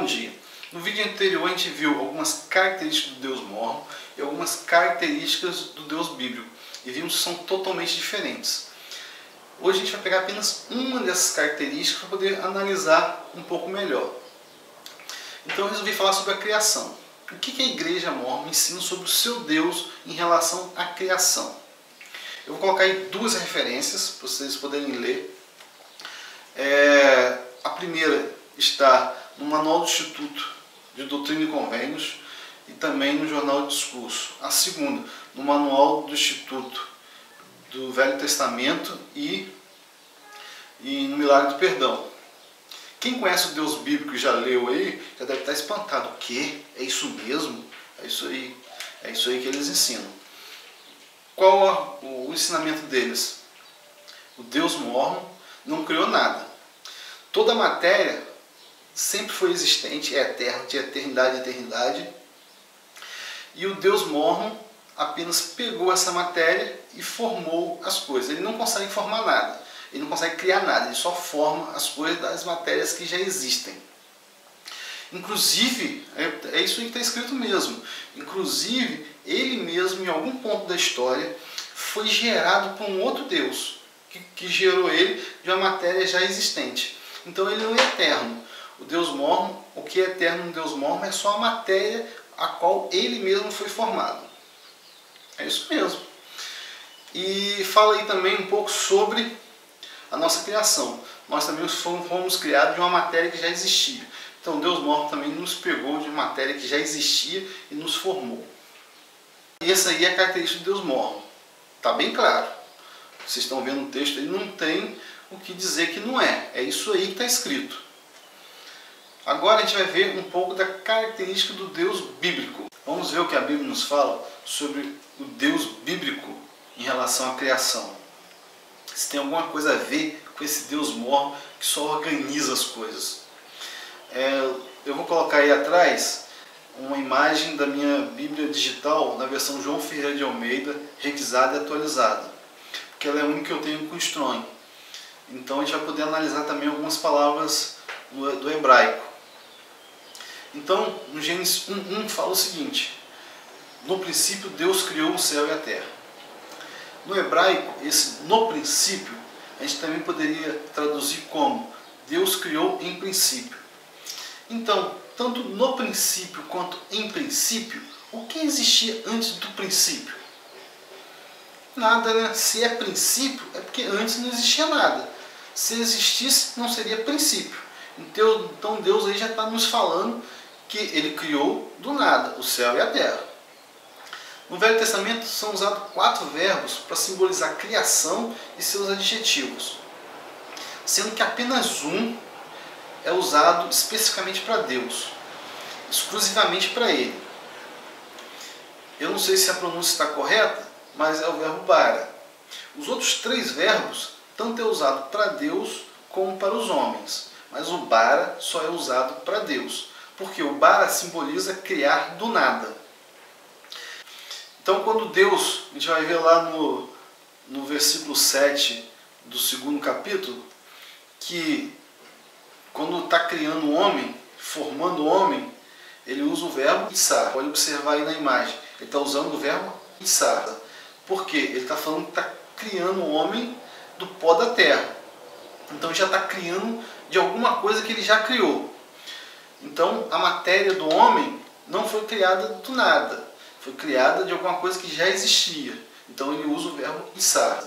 bom dia. No vídeo anterior a gente viu algumas características do Deus morno e algumas características do Deus bíblico. E vimos que são totalmente diferentes. Hoje a gente vai pegar apenas uma dessas características para poder analisar um pouco melhor. Então eu resolvi falar sobre a criação. O que a Igreja Mormon ensina sobre o seu Deus em relação à criação? Eu vou colocar aí duas referências para vocês poderem ler. A primeira está no Manual do Instituto de Doutrina e Convênios e também no Jornal de Discurso. A segunda, no Manual do Instituto do Velho Testamento e no Milagre do Perdão. Quem conhece o Deus bíblico e já leu aí, já deve estar espantado. O quê? É isso mesmo? É isso aí que eles ensinam. Qual o ensinamento deles? O Deus mormon não criou nada. Toda a matéria sempre foi existente, é eterna, de eternidade a eternidade. E o Deus mormon apenas pegou essa matéria e formou as coisas. Ele não consegue formar nada, ele não consegue criar nada, ele só forma as coisas das matérias que já existem. Inclusive, é isso aí que está escrito mesmo, inclusive ele mesmo em algum ponto da história foi gerado por um outro Deus, que gerou ele de uma matéria já existente. Então ele não é eterno. O Deus mormon, o que é eterno no Deus mormon é só a matéria a qual ele mesmo foi formado. É isso mesmo. E fala aí também um pouco sobre a nossa criação. Nós também fomos criados de uma matéria que já existia. Então Deus mormon também nos pegou de uma matéria que já existia e nos formou. E essa aí é a característica do Deus mormon. Está bem claro. Vocês estão vendo o texto aí, não tem o que dizer que não é. É isso aí que está escrito. Agora a gente vai ver um pouco da característica do Deus bíblico. Vamos ver o que a Bíblia nos fala sobre o Deus bíblico em relação à criação. Se tem alguma coisa a ver com esse Deus mormon que só organiza as coisas. Eu vou colocar aí atrás uma imagem da minha Bíblia digital na versão João Ferreira de Almeida, revisada e atualizada. Porque ela é a única que eu tenho com Strong. Então a gente vai poder analisar também algumas palavras do hebraico. Então, no Gênesis 1:1 fala o seguinte: no princípio Deus criou o céu e a terra. No hebraico, esse no princípio, a gente também poderia traduzir como Deus criou em princípio. Então, tanto no princípio quanto em princípio, o que existia antes do princípio? Nada, né? Se é princípio, é porque antes não existia nada. Se existisse, não seria princípio. Então Deus aí já está nos falando que Ele criou do nada o céu e a terra. No Velho Testamento são usados 4 verbos para simbolizar a criação e seus adjetivos, sendo que apenas um é usado especificamente para Deus, exclusivamente para Ele. Eu não sei se a pronúncia está correta, mas é o verbo bara. Os outros 3 verbos tanto é usado para Deus como para os homens, mas o bara só é usado para Deus, porque o bara simboliza criar do nada. Então quando Deus, a gente vai ver lá no versículo 7 do 2º capítulo, que quando está criando o homem, formando o homem, ele usa o verbo itsar. Pode observar aí na imagem, ele está usando o verbo itsar. Por quê? Ele está falando que está criando o homem do pó da terra. Então já está criando de alguma coisa que ele já criou. Então a matéria do homem não foi criada do nada, foi criada de alguma coisa que já existia. Então ele usa o verbo itsar.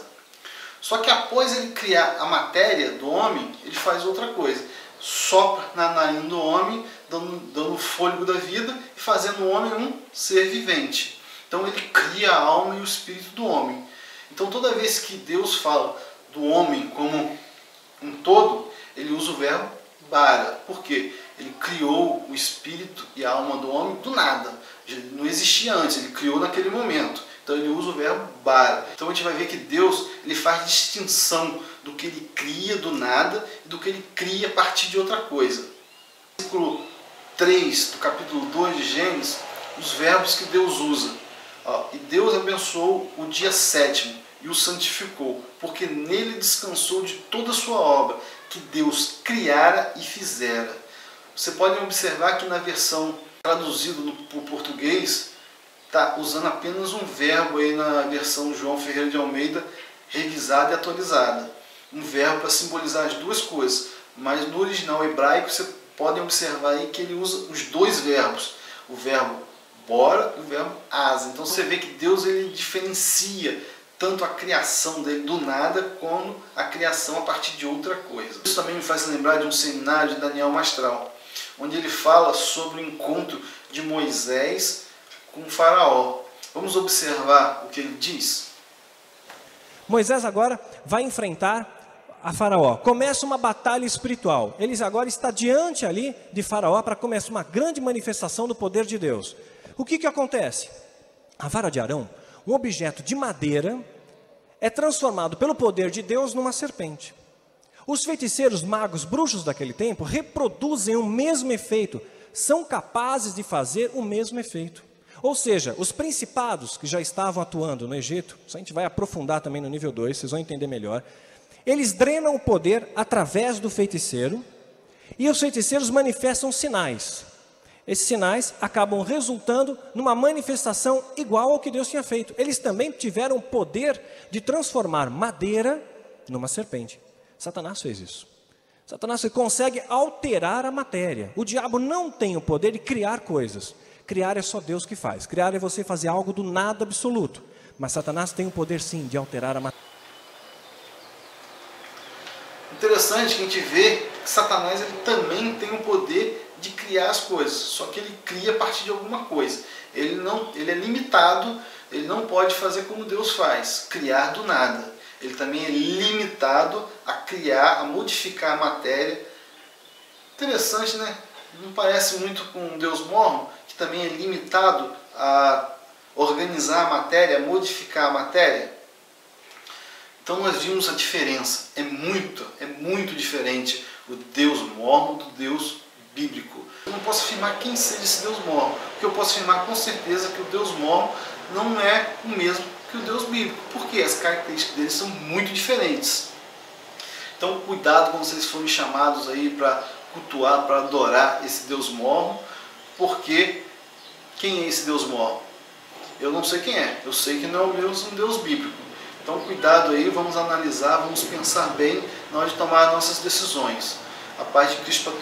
Só que após ele criar a matéria do homem, ele faz outra coisa. Sopra na narina do homem, dando o fôlego da vida e fazendo o homem um ser vivente. Então ele cria a alma e o espírito do homem. Então toda vez que Deus fala do homem como um todo, ele usa o verbo bara. Por quê? Ele criou o espírito e a alma do homem do nada. Não existia antes, ele criou naquele momento. Então ele usa o verbo bara. Então a gente vai ver que Deus ele faz distinção do que ele cria do nada e do que ele cria a partir de outra coisa. No versículo 3 do capítulo 2 de Gênesis, os verbos que Deus usa. E Deus abençoou o dia 7º e o santificou, porque nele descansou de toda a sua obra, que Deus criara e fizera. Você pode observar que na versão traduzida para o português, está usando apenas um verbo aí na versão João Ferreira de Almeida, revisada e atualizada. Um verbo para simbolizar as duas coisas. Mas no original hebraico, você pode observar aí que ele usa os dois verbos. O verbo bora e o verbo asa. Então você vê que Deus ele diferencia tanto a criação dele do nada, como a criação a partir de outra coisa. Isso também me faz lembrar de um seminário de Daniel Mastral, onde ele fala sobre o encontro de Moisés com o faraó. Vamos observar o que ele diz? Moisés agora vai enfrentar a Faraó. Começa uma batalha espiritual. Eles agora está diante ali de Faraó para começar uma grande manifestação do poder de Deus. O que acontece? A vara de Arão, um objeto de madeira, é transformado pelo poder de Deus numa serpente. Os feiticeiros, magos, bruxos daquele tempo reproduzem o mesmo efeito, são capazes de fazer o mesmo efeito. Ou seja, os principados que já estavam atuando no Egito, isso a gente vai aprofundar também no nível 2, vocês vão entender melhor, eles drenam o poder através do feiticeiro, e os feiticeiros manifestam sinais. Esses sinais acabam resultando numa manifestação igual ao que Deus tinha feito. Eles também tiveram o poder de transformar madeira numa serpente. Satanás fez isso. Satanás consegue alterar a matéria. O diabo não tem o poder de criar coisas. Criar é só Deus que faz. Criar é você fazer algo do nada absoluto. Mas Satanás tem o poder sim de alterar a matéria. Interessante que a gente vê que Satanás ele também tem o poder de criar as coisas, só que ele cria a partir de alguma coisa. Ele é limitado, ele não pode fazer como Deus faz, criar do nada. Ele também é limitado a criar, a modificar a matéria. Interessante, né? Não parece muito com um Deus morno, que também é limitado a organizar a matéria, a modificar a matéria? Então nós vimos a diferença. É muito diferente o Deus morno do Deus bíblico. Eu não posso afirmar quem seja esse Deus morno, porque eu posso afirmar com certeza que o Deus morno não é o mesmo que o Deus bíblico, porque as características dele são muito diferentes. Então cuidado quando vocês forem chamados aí para cultuar, para adorar esse Deus morno, porque quem é esse Deus morno? Eu não sei quem é, eu sei que não é o mesmo Deus bíblico. Então cuidado aí, vamos analisar, vamos pensar bem na hora de tomar nossas decisões. A paz de Cristo para